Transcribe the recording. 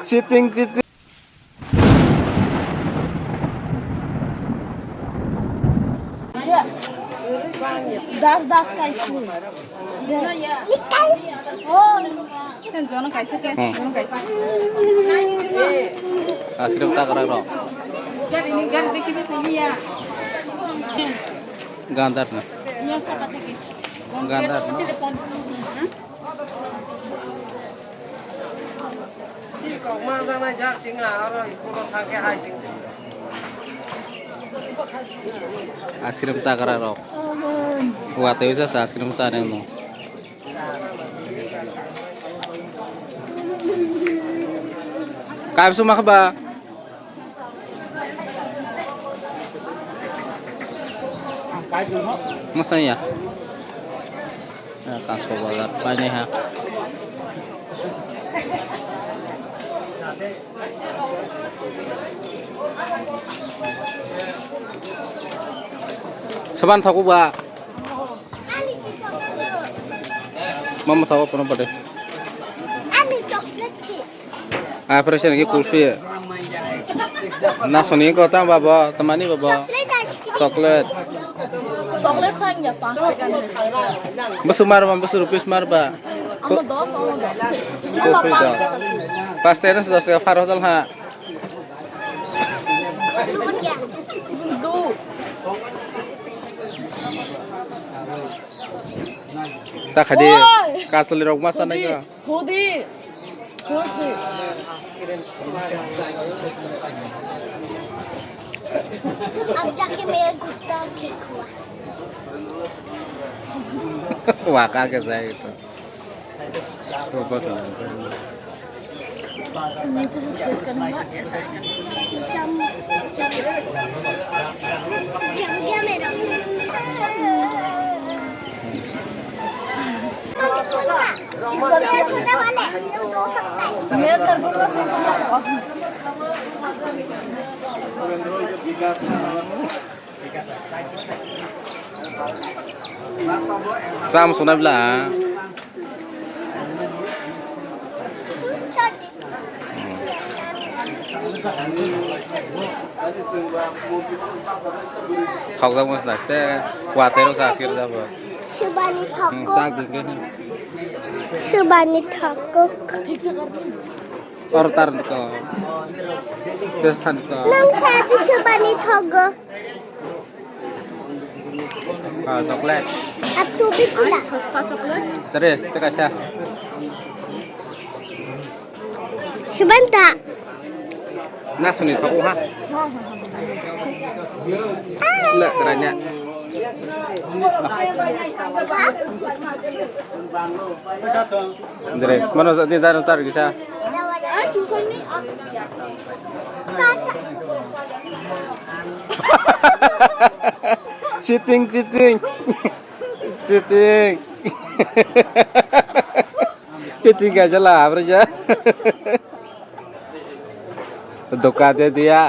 Cheating, cheating. दस का इसमें निकाल ओ दोनों कैसे क्या दोनों कैसे Askrim tak kerak roh. Gantar na. Gantar na. Askrim tak kerak roh. Wah, tahu saya askrim sa neng no. Kamu semua keba? Masa ya? Nah, kasko balat banyak ha. Seban tahu ba? Mama tahu apa nama deh? Ani coklat sih Ah, presiden lagi kulfi. Nah, sini kau tahu baba, temani baba. Coklat. Chocolate चाहिए 5 टका में Besumar, besurupis marba. हम दो Kulfi dah. Pasti ada sudah sekali Farah dah ha. दो Tak hadir. Kasih rok masa naga. खुदी खुदी अब जाके मेरा कुत्ता ठीक हुआ Wah, kaget saya itu. Coba kalau. मैं तो सेट करूंगा ऐसा जम जम गया मेरा इस बार छोटा वाले दो सकता है मैं कर दूंगा Sam sunai belah. Thọc ra một giải thế quạt thế nó ra xịt ra vừa. Shubani Thakur Sang tiếng cái này. Shubani Thakur Or tar ko. Terus han ko. Nang शादी Shubani Thakur Ah, coklat. अब तू भी पिला सस्ता chocolate Tadi, kita kasih. Shubanta Nah, sini aku ha. Lek keranya. Andre, mana saat ini ntar bisa. Cheating, cheating. Cheating. Cheating aja lah, aja. Dokatnya dia.